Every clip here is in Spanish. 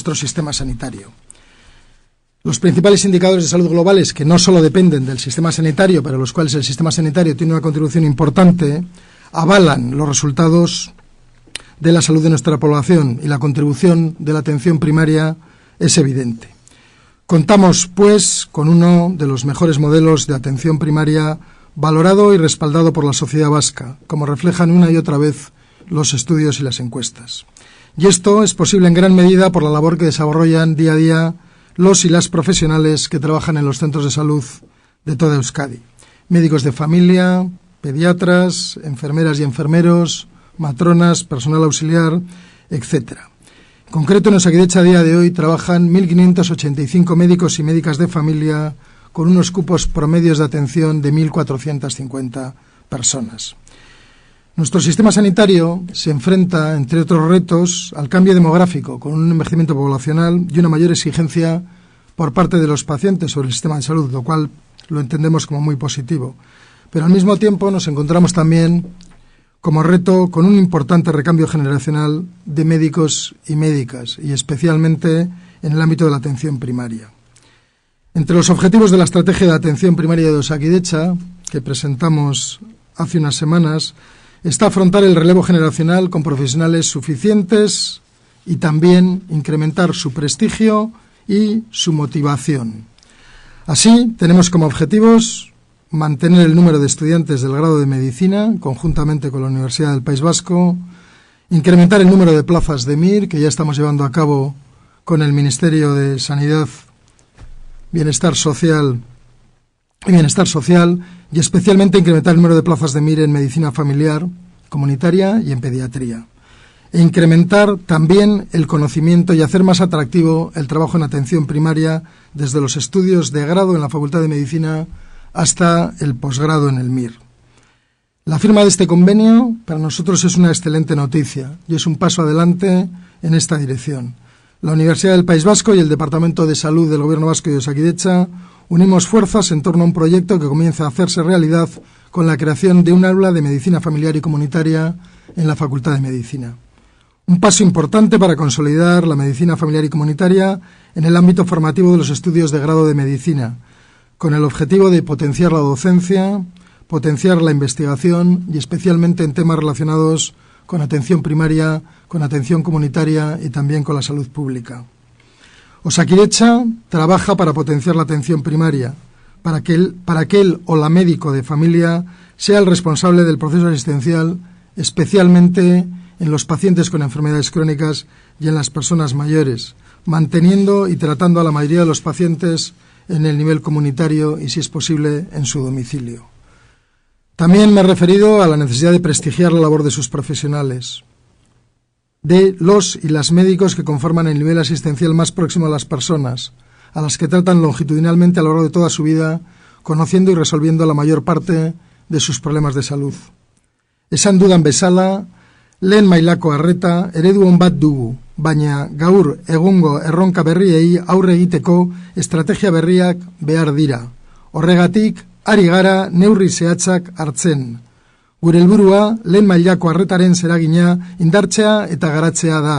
nuestro sistema sanitario. Los principales indicadores de salud globales, que no solo dependen del sistema sanitario, pero los cuales el sistema sanitario tiene una contribución importante, avalan los resultados de la salud de nuestra población, y la contribución de la atención primaria es evidente. Contamos, pues, con uno de los mejores modelos de atención primaria valorado y respaldado por la sociedad vasca, como reflejan una y otra vez los estudios y las encuestas. Y esto es posible en gran medida por la labor que desarrollan día a día los y las profesionales que trabajan en los centros de salud de toda Euskadi. Médicos de familia, pediatras, enfermeras y enfermeros, matronas, personal auxiliar, etcétera. En concreto, en Osakidetza a día de hoy trabajan 1.585 médicos y médicas de familia con unos cupos promedios de atención de 1.450 personas. Nuestro sistema sanitario se enfrenta, entre otros retos, al cambio demográfico, con un envejecimiento poblacional y una mayor exigencia por parte de los pacientes sobre el sistema de salud, lo cual lo entendemos como muy positivo. Pero al mismo tiempo nos encontramos también como reto con un importante recambio generacional de médicos y médicas, y especialmente en el ámbito de la atención primaria. Entre los objetivos de la estrategia de atención primaria de Osakidetza, que presentamos hace unas semanas, está afrontar el relevo generacional con profesionales suficientes y también incrementar su prestigio y su motivación. Así, tenemos como objetivos mantener el número de estudiantes del grado de Medicina, conjuntamente con la Universidad del País Vasco, incrementar el número de plazas de MIR, que ya estamos llevando a cabo con el Ministerio de Sanidad, Bienestar Social, y especialmente incrementar el número de plazas de MIR en medicina familiar, comunitaria y en pediatría. E incrementar también el conocimiento y hacer más atractivo el trabajo en atención primaria desde los estudios de grado en la Facultad de Medicina hasta el posgrado en el MIR. La firma de este convenio para nosotros es una excelente noticia y es un paso adelante en esta dirección. La Universidad del País Vasco y el Departamento de Salud del Gobierno Vasco y de Osakidetza unimos fuerzas en torno a un proyecto que comienza a hacerse realidad con la creación de un aula de medicina familiar y comunitaria en la Facultad de Medicina. Un paso importante para consolidar la medicina familiar y comunitaria en el ámbito formativo de los estudios de grado de medicina, con el objetivo de potenciar la docencia, potenciar la investigación y especialmente en temas relacionados con atención primaria, con atención comunitaria y también con la salud pública. Osakidetza trabaja para potenciar la atención primaria, para que él o la médico de familia sea el responsable del proceso asistencial, especialmente en los pacientes con enfermedades crónicas y en las personas mayores, manteniendo y tratando a la mayoría de los pacientes en el nivel comunitario y, si es posible, en su domicilio. También me he referido a la necesidad de prestigiar la labor de sus profesionales, de los y las médicos que conforman el nivel asistencial más próximo a las personas, a las que tratan longitudinalmente a lo largo de toda su vida, conociendo y resolviendo la mayor parte de sus problemas de salud. Esan dudan bezala, lehen mailako arreta eredu on bat dugu, baina gaur egungo erronka berriei aurre egiteko estrategia berriak behar dira. Horregatik, ari gara neurri zehatzak hartzen. Gure helburua lehen mailako arretaren zeragina indartzea eta garatzea da.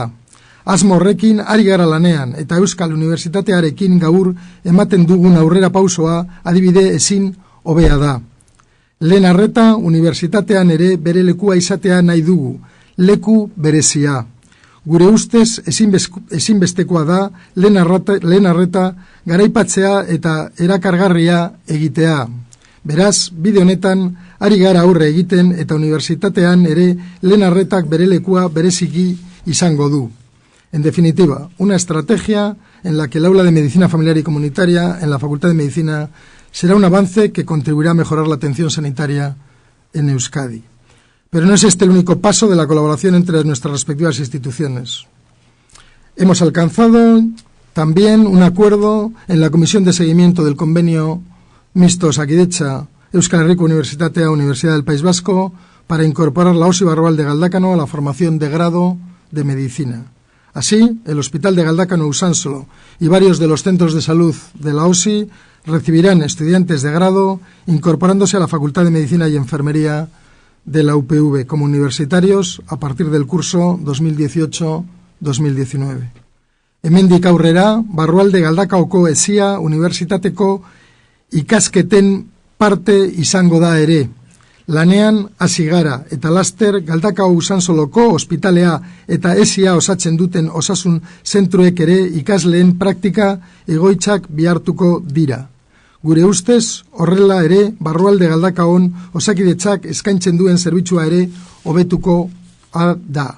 Asmo horrekin ari gara lanean eta Euskal Unibertsitatearekin gaur ematen dugun aurrera pausoa adibide ezin hobea da. Lehen arreta unibertsitatean ere bere lekua izatea nahi dugu, leku berezia. Gure ustez ezinbestekoa da lehen arreta garaipatzea eta erakargarria egitea. Beraz, bide honetan ari gara aurre egiten eta unibertsitatean ere lehen arretak bere lekua bereziki izango du. En definitiva, una estrategia en la que el aula de medicina familiar y comunitaria en la Facultad de Medicina será un avance que contribuirá a mejorar la atención sanitaria en Euskadi. Pero no es este el único paso de la colaboración entre nuestras respectivas instituciones. Hemos alcanzado también un acuerdo en la Comisión de Seguimiento del Convenio Mixto Osakidetza Euskal Herriko Unibertsitatea Universidad del País Vasco para incorporar la OSI Barrual de Galdácano a la formación de grado de medicina. Así, el Hospital de Galdácano Usánsolo y varios de los centros de salud de la OSI recibirán estudiantes de grado incorporándose a la Facultad de Medicina y Enfermería de la UPV como universitarios a partir del curso 2018-2019. Hemendik aurrera, Barrualde Galdakaoko Esia Unibertsitateko ikasketen parte izango da ere. Lanean hasi gara eta laster Galdakao Usansoloko ospitalea eta Esia osatzen duten osasun zentruek ere ikasleen praktika egoitzak bihartuko dira. Gure ustez, horrela ere, Barrualde Galdakaon osakidetzak eskaintzen duen zerbitzua ere hobetuko da.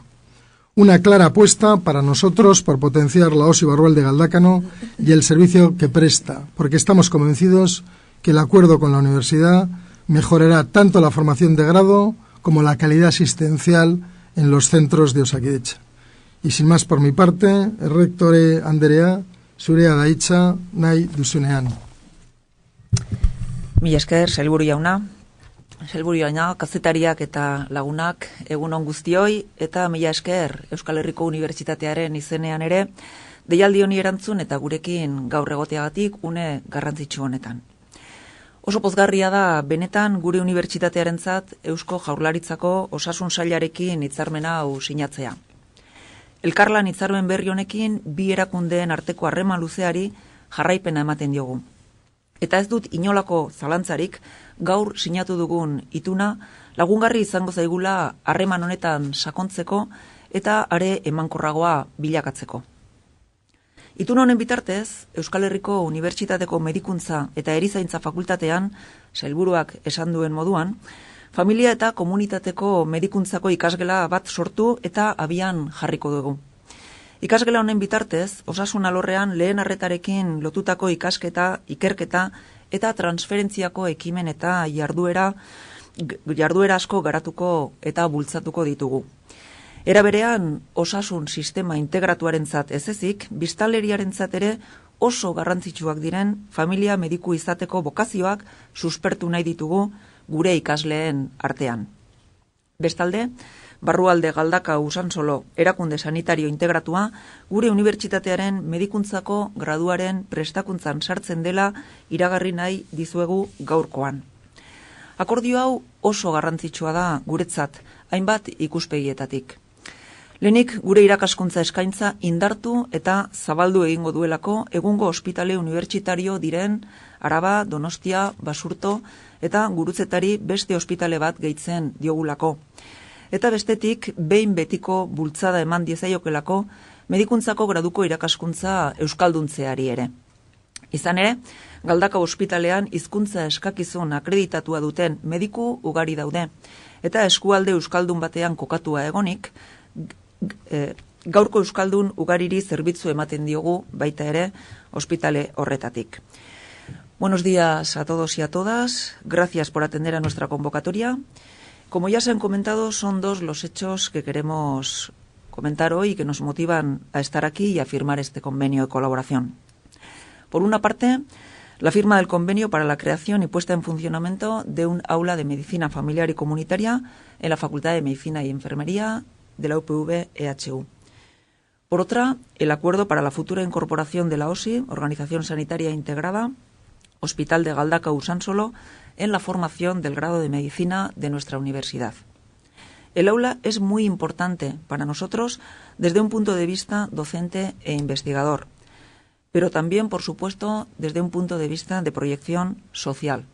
Una clara apuesta para nosotros por potenciar la OSI Barrualde Galdakao y el servicio que presta, porque estamos convencidos que el acuerdo con la universidad mejorará tanto la formación de grado como la calidad asistencial en los centros de Osakidetza. Y sin más por mi parte, Errektore Anderea, zurea da hitza nahi duzunean. Mila esker, sailburu jauna, kazetariak eta lagunak, egun on guztioi, eta mila esker Euskal Herriko Unibertsitatearen izenean ere, deialdi honi erantzun eta gurekin gaur egoteagatik une garrantzitsu honetan. Oso pozgarria da, benetan gure unibertsitatearentzat Eusko Jaurlaritzako osasun sailarekin hitzarmena hau sinatzea. Elkarlan hitzarmen berri honekin bi erakundeen arteko harreman luzeari jarraipena ematen diogu. Eta ez dut inolako zalantzarik gaur sinatu dugun ituna lagungarri izango zaigula harreman honetan sakontzeko eta are emankorragoa bilakatzeko. Itun honen bitartez, Euskal Herriko Unibertsitateko Medikuntza eta Erizaintza Fakultatean, sailburuak esan duen moduan, familia eta komunitateko medikuntzako ikasgela bat sortu eta abian jarriko dugu. Ikasgela honen bitartez, osasun alorrean lehen arretarekin lotutako ikasketa, ikerketa eta transferentziako ekimen eta jarduera asko garatuko eta bultzatuko ditugu. Era berean, osasun sistema integratuarentzat ez ezik, biztanleriarentzat ere oso garrantzitsuak diren familia mediku izateko bokazioak suspertu nahi ditugu gure ikasleen artean. Bestalde, Barrualde Galdakao Usansolo erakunde sanitario integratua gure unibertsitatearen medikuntzako graduaren prestakuntzan sartzen dela iragarri nahi dizuegu gaurkoan. Akordio hau oso garrantzitsua da guretzat, hainbat ikuspegietatik. Lehenik gure irakaskuntza eskaintza indartu eta zabaldu egingo duelako egungo ospitale unibertsitario diren Araba, Donostia, Basurto eta Gurutzetari beste ospitale bat gehitzen diogulako. Eta bestetik, behin betiko bultzada eman diezaiokelako medikuntzako graduko irakaskuntza euskalduntzeari ere. Izan ere, Galdakao ospitalean hizkuntza eskakizun akreditatua duten mediku ugari daude, eta eskualde euskaldun batean kokatua egonik, gaurko euskaldun ugariri zerbitzu ematen diogu baita ere ospitale horretatik. Buenos días a todos y a todas, gracias por atender a nuestra convocatoria. Como ya se han comentado, son dos los hechos que queremos comentar hoy y que nos motivan a estar aquí y a firmar este convenio de colaboración. Por una parte, la firma del convenio para la creación y puesta en funcionamiento de un aula de medicina familiar y comunitaria en la Facultad de Medicina y Enfermería de la UPV-EHU. Por otra, el acuerdo para la futura incorporación de la OSI, Organización Sanitaria Integrada, Hospital de Galdakao Usansolo, en la formación del grado de medicina de nuestra universidad. El aula es muy importante para nosotros desde un punto de vista docente e investigador, pero también, por supuesto, desde un punto de vista de proyección social.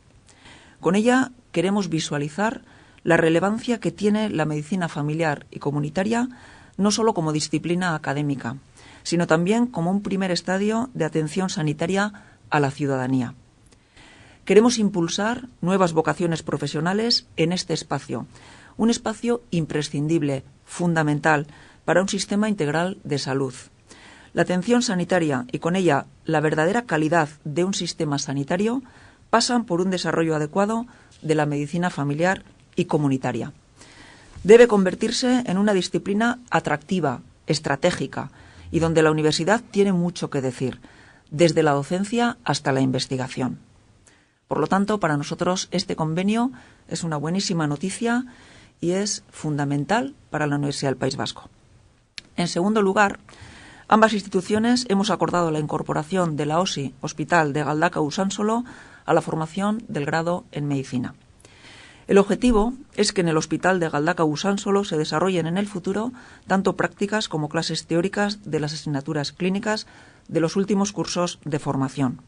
Con ella queremos visualizar la relevancia que tiene la medicina familiar y comunitaria, no solo como disciplina académica, sino también como un primer estadio de atención sanitaria a la ciudadanía. Queremos impulsar nuevas vocaciones profesionales en este espacio, un espacio imprescindible, fundamental, para un sistema integral de salud. La atención sanitaria y con ella la verdadera calidad de un sistema sanitario pasan por un desarrollo adecuado de la medicina familiar y comunitaria. Debe convertirse en una disciplina atractiva, estratégica y donde la universidad tiene mucho que decir, desde la docencia hasta la investigación. Por lo tanto, para nosotros este convenio es una buenísima noticia y es fundamental para la Universidad del País Vasco. En segundo lugar, ambas instituciones hemos acordado la incorporación de la OSI, Hospital de Galdakao Usansolo, a la formación del grado en Medicina. El objetivo es que en el Hospital de Galdakao-Usansolo se desarrollen en el futuro tanto prácticas como clases teóricas de las asignaturas clínicas de los últimos cursos de formación.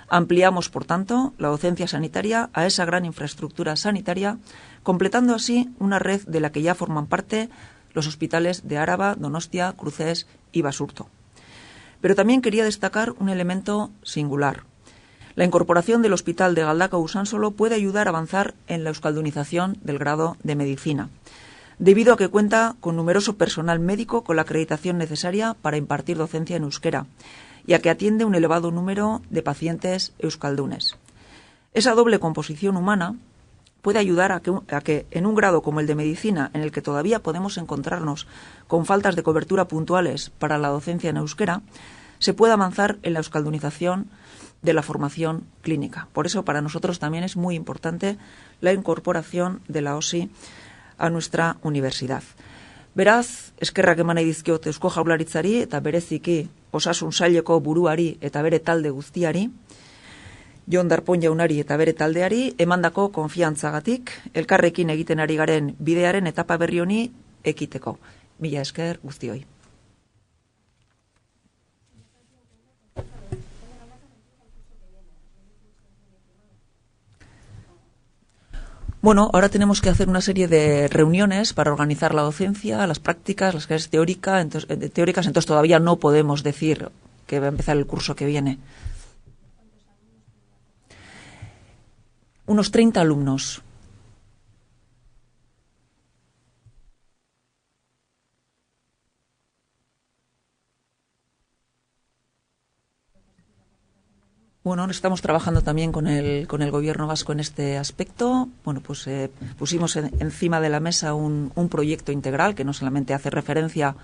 Ampliamos, por tanto, la docencia sanitaria a esa gran infraestructura sanitaria, completando así una red de la que ya forman parte los hospitales de Áraba, Donostia, Cruces y Basurto. Pero también quería destacar un elemento singular. La incorporación del Hospital de Galdakao-Usansolo puede ayudar a avanzar en la euskaldunización del grado de medicina, debido a que cuenta con numeroso personal médico con la acreditación necesaria para impartir docencia en euskera, y a que atiende un elevado número de pacientes euskaldunes. Esa doble composición humana puede ayudar a que en un grado como el de medicina, en el que todavía podemos encontrarnos con faltas de cobertura puntuales para la docencia en euskera, se pueda avanzar en la euskaldunización de la formación clínica. Por eso, para nosotros también es muy importante la incorporación de la OSI a nuestra universidad. Beraz, eskerrak eman nahi dizkiot Eusko Jaurlaritzari eta bereziki Osasun Saileko buruari eta bere talde guztiari, Jon Darpón jaunari eta bere taldeari emandako konfiantzagatik elkarrekin egiten ari garen bidearen etapa berri honi ekiteko. Mila esker guztioi. Bueno, ahora tenemos que hacer una serie de reuniones para organizar la docencia, las prácticas, las clases teóricas, entonces todavía no podemos decir que va a empezar el curso que viene. Unos 30 alumnos. Bueno, estamos trabajando también con el Gobierno vasco en este aspecto. Bueno, pues pusimos encima de la mesa un proyecto integral que no solamente hace referencia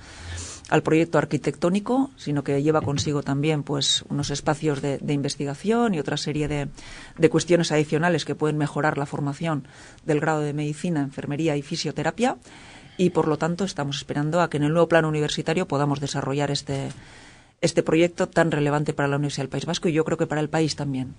al proyecto arquitectónico, sino que lleva consigo también pues unos espacios de investigación y otra serie de cuestiones adicionales que pueden mejorar la formación del grado de medicina, enfermería y fisioterapia. Y por lo tanto estamos esperando a que en el nuevo plan universitario podamos desarrollar este proyecto tan relevante para la Universidad del País Vasco y yo creo que para el país también.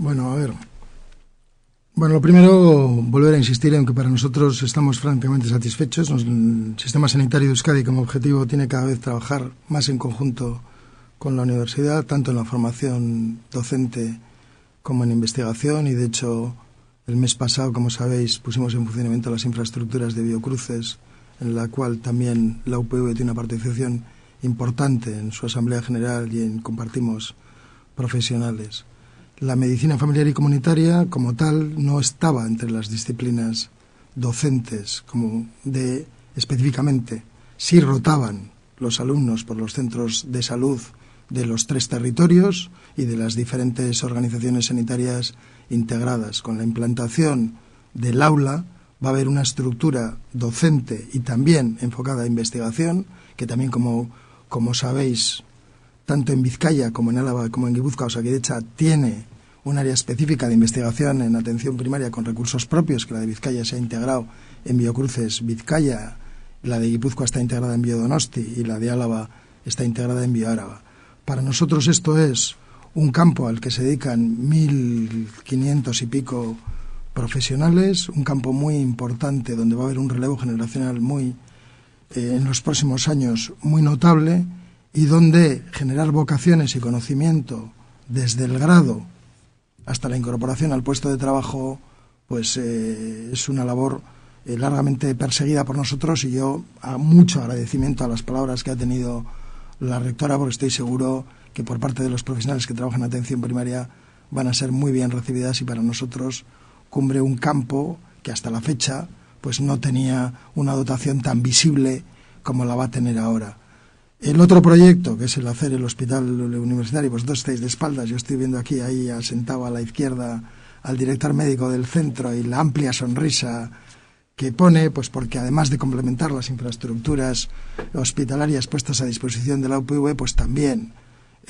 Bueno, a ver. Bueno, lo primero, volver a insistir en que para nosotros estamos francamente satisfechos. El sistema sanitario de Euskadi como objetivo tiene cada vez trabajar más en conjunto con la universidad, tanto en la formación docente como en investigación. Y de hecho, el mes pasado, como sabéis, pusimos en funcionamiento las infraestructuras de Biocruces, en la cual también la UPV tiene una participación importante en su Asamblea General y en compartimos profesionales. La medicina familiar y comunitaria, como tal, no estaba entre las disciplinas docentes específicamente. Sí rotaban los alumnos por los centros de salud de los 3 territorios y de las diferentes organizaciones sanitarias integradas. Con la implantación del aula va a haber una estructura docente y también enfocada a investigación, que también, como sabéis, tanto en Vizcaya como en Álava como en Guipúzcoa, Osakidetza tiene un área específica de investigación en atención primaria con recursos propios, que la de Vizcaya se ha integrado en Biocruces Vizcaya, la de Guipúzcoa está integrada en Biodonosti y la de Álava está integrada en Bioáraba. Para nosotros esto es un campo al que se dedican 1.500 y pico profesionales, un campo muy importante donde va a haber un relevo generacional en los próximos años muy notable, y donde generar vocaciones y conocimiento desde el grado hasta la incorporación al puesto de trabajo pues es una labor largamente perseguida por nosotros, y yo mucho agradecimiento a las palabras que ha tenido la rectora, porque estoy seguro que por parte de los profesionales que trabajan en atención primaria van a ser muy bien recibidas, y para nosotros cubre un campo que hasta la fecha pues no tenía una dotación tan visible como la va a tener ahora. El otro proyecto, que es el hacer el hospital universitario, vosotros estáis de espaldas, yo estoy viendo aquí, ahí asentado a la izquierda, al director médico del centro, y la amplia sonrisa que pone, pues porque además de complementar las infraestructuras hospitalarias puestas a disposición de la UPV, pues también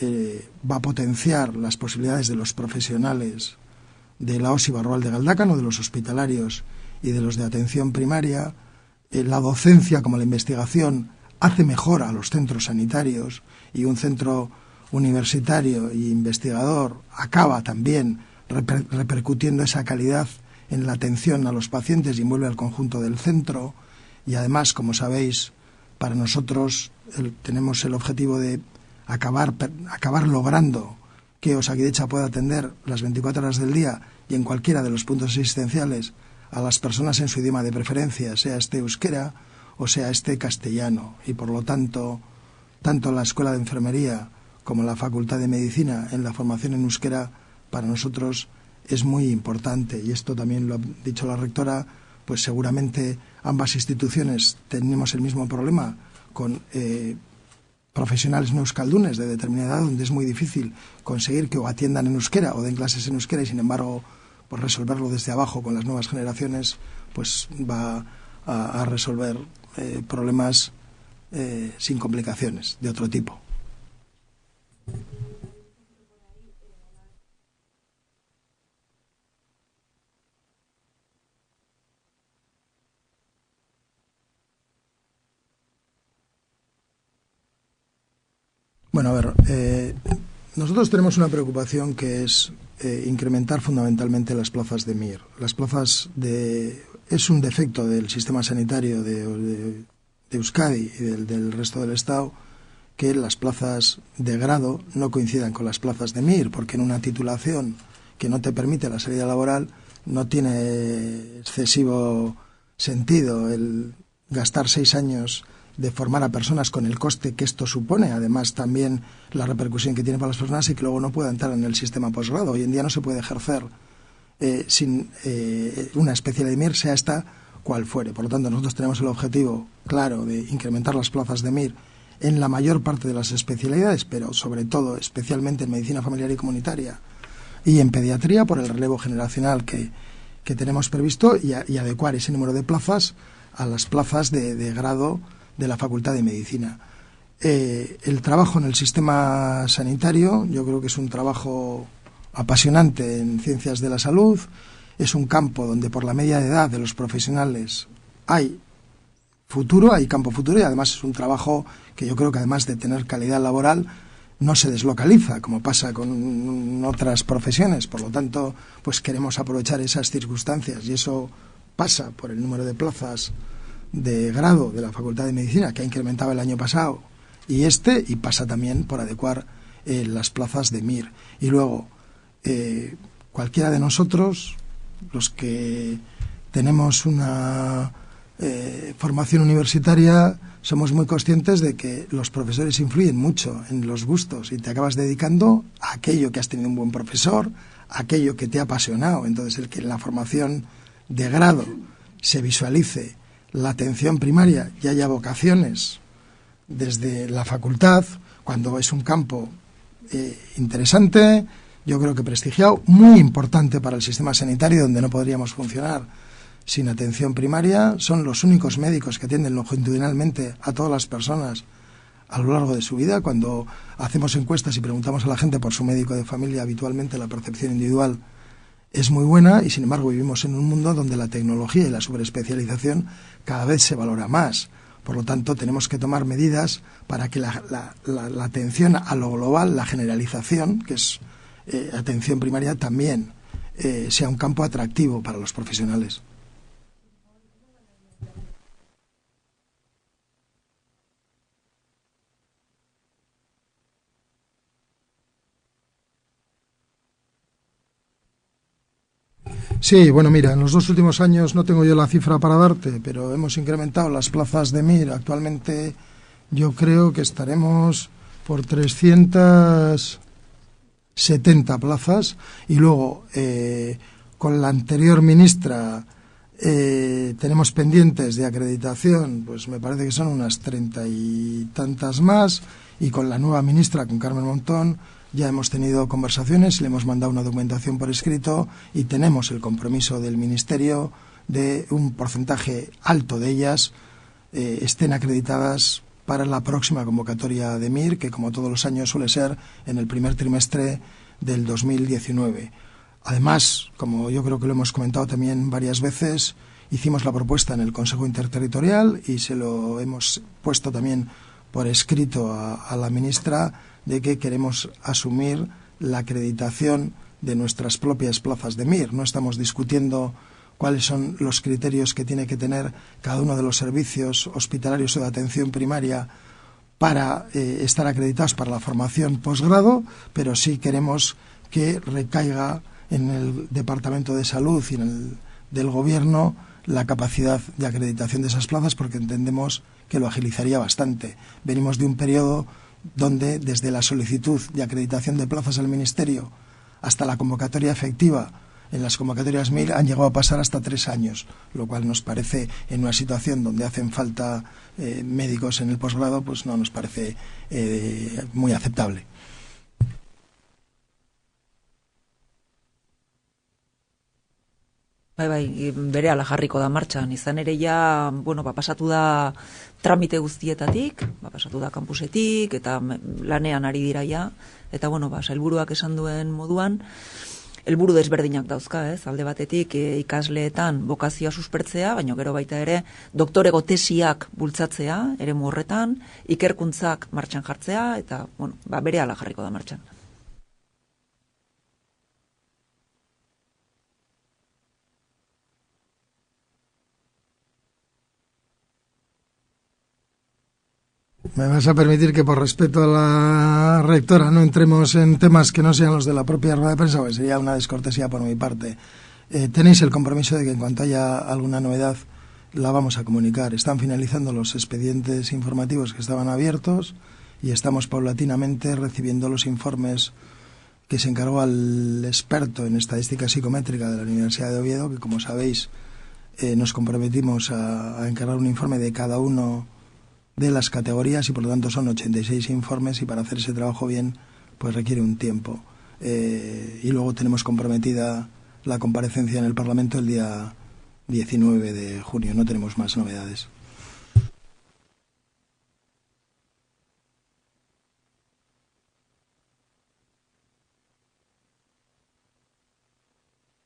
va a potenciar las posibilidades de los profesionales de la OSI Barrual de Galdácano, de los hospitalarios y de los de atención primaria. La docencia como la investigación hace mejor a los centros sanitarios, y un centro universitario y investigador acaba también repercutiendo esa calidad en la atención a los pacientes y envuelve al conjunto del centro. Y además, como sabéis, para nosotros tenemos el objetivo de acabar logrando que Osakidetza pueda atender las 24 horas del día y en cualquiera de los puntos asistenciales a las personas en su idioma de preferencia, sea este euskera o sea este castellano. Y por lo tanto, tanto la Escuela de Enfermería como la Facultad de Medicina en la formación en euskera para nosotros es muy importante. Y esto también lo ha dicho la rectora, pues seguramente ambas instituciones tenemos el mismo problema con profesionales no euskaldunes de determinada edad, donde es muy difícil conseguir que o atiendan en euskera o den clases en euskera, y sin embargo, por resolverlo desde abajo con las nuevas generaciones, pues va a resolver problemas sin complicaciones de otro tipo. Bueno, a ver, nosotros tenemos una preocupación que es incrementar fundamentalmente las plazas de MIR. Las plazas es un defecto del sistema sanitario de Euskadi y del resto del Estado que las plazas de grado no coincidan con las plazas de MIR, porque en una titulación que no te permite la salida laboral no tiene excesivo sentido el gastar 6 años de formar a personas con el coste que esto supone, además también la repercusión que tiene para las personas, y que luego no pueda entrar en el sistema posgrado. Hoy en día no se puede ejercer sin una especialidad de MIR, sea esta cual fuere. Por lo tanto, nosotros tenemos el objetivo claro de incrementar las plazas de MIR en la mayor parte de las especialidades, pero sobre todo, especialmente en medicina familiar y comunitaria y en pediatría, por el relevo generacional que tenemos previsto, y adecuar ese número de plazas a las plazas de grado de la Facultad de Medicina. El trabajo en el sistema sanitario, yo creo que es un trabajo apasionante en ciencias de la salud. Es un campo donde por la media de edad de los profesionales hay futuro, hay campo futuro, y además es un trabajo que yo creo que, además de tener calidad laboral, no se deslocaliza como pasa con otras profesiones. Por lo tanto, pues queremos aprovechar esas circunstancias, y eso pasa por el número de plazas de grado de la Facultad de Medicina, que ha incrementado el año pasado, y pasa también por adecuar las plazas de MIR. Y luego, cualquiera de nosotros, los que tenemos una formación universitaria, somos muy conscientes de que los profesores influyen mucho en los gustos, y te acabas dedicando a aquello que has tenido un buen profesor, a aquello que te ha apasionado. Entonces, el que en la formación de grado se visualice la atención primaria y haya vocaciones desde la facultad, cuando es un campo interesante, yo creo que prestigiado, muy importante para el sistema sanitario, donde no podríamos funcionar sin atención primaria. Son los únicos médicos que atienden longitudinalmente a todas las personas a lo largo de su vida. Cuando hacemos encuestas y preguntamos a la gente por su médico de familia, habitualmente la percepción individual es muy buena, y sin embargo vivimos en un mundo donde la tecnología y la superespecialización cada vez se valora más. Por lo tanto, tenemos que tomar medidas para que la atención a lo global, la generalización, que es atención primaria, también sea un campo atractivo para los profesionales. Sí, bueno, mira, en los 2 últimos años no tengo yo la cifra para darte, pero hemos incrementado las plazas de MIR. Actualmente yo creo que estaremos por 370 plazas, y luego con la anterior ministra tenemos pendientes de acreditación, pues me parece que son unas 30 y tantas más, y con la nueva ministra, con Carmen Montón, ya hemos tenido conversaciones, le hemos mandado una documentación por escrito, y tenemos el compromiso del Ministerio de un porcentaje alto de ellas estén acreditadas para la próxima convocatoria de MIR, que como todos los años suele ser en el primer trimestre del 2019. Además, como yo creo que lo hemos comentado también varias veces, hicimos la propuesta en el Consejo Interterritorial y se lo hemos puesto también por escrito a la ministra de que queremos asumir la acreditación de nuestras propias plazas de MIR. No estamos discutiendo cuáles son los criterios que tiene que tener cada uno de los servicios hospitalarios o de atención primaria para estar acreditados para la formación posgrado, pero sí queremos que recaiga en el Departamento de Salud y en el del Gobierno la capacidad de acreditación de esas plazas, porque entendemos que lo agilizaría bastante. Venimos de un periodo donde desde la solicitud de acreditación de plazas al Ministerio hasta la convocatoria efectiva en las convocatorias MIR han llegado a pasar hasta 3 años, lo cual nos parece, en una situación donde hacen falta médicos en el posgrado, pues no nos parece muy aceptable. Bai, berehala jarriko da martxan. Izan ere ja, pasatu da tramite guztietatik, pasatu da kampusetik, eta lanean ari dira ja, eta sailburuak esan duen moduan, helburu desberdinak dauzka, alde batetik ikasleetan bokazioa suspertzea, baina gero baita ere doktorego tesiak bultzatzea, eremu horretan, ikerkuntzak martxan jartzea, eta berehala jarriko da martxan. Me vas a permitir que por respeto a la rectora no entremos en temas que no sean los de la propia rueda de prensa, porque sería una descortesía por mi parte. Tenéis el compromiso de que en cuanto haya alguna novedad la vamos a comunicar. Están finalizando los expedientes informativos que estaban abiertos y estamos paulatinamente recibiendo los informes que se encargó al experto en estadística psicométrica de la Universidad de Oviedo, que como sabéis nos comprometimos a encargar un informe de cada uno de las categorías y por lo tanto son 86 informes y para hacer ese trabajo bien pues requiere un tiempo. Y luego tenemos comprometida la comparecencia en el Parlamento el día 19 de junio. No tenemos más novedades.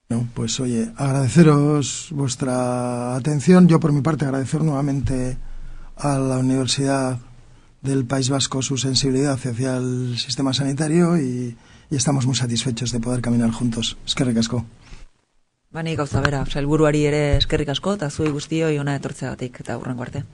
No, pues oye, agradeceros vuestra atención. Yo por mi parte agradecer nuevamente a la Universidad del País Vasco su sensibilidad hacia el sistema sanitario y estamos muy satisfechos de poder caminar juntos. Eskerrik asko. Bani gauza bera, sailburuari ere eskerrik asko eta zuei guztioi ona etortzeagatik eta hurrengo arte.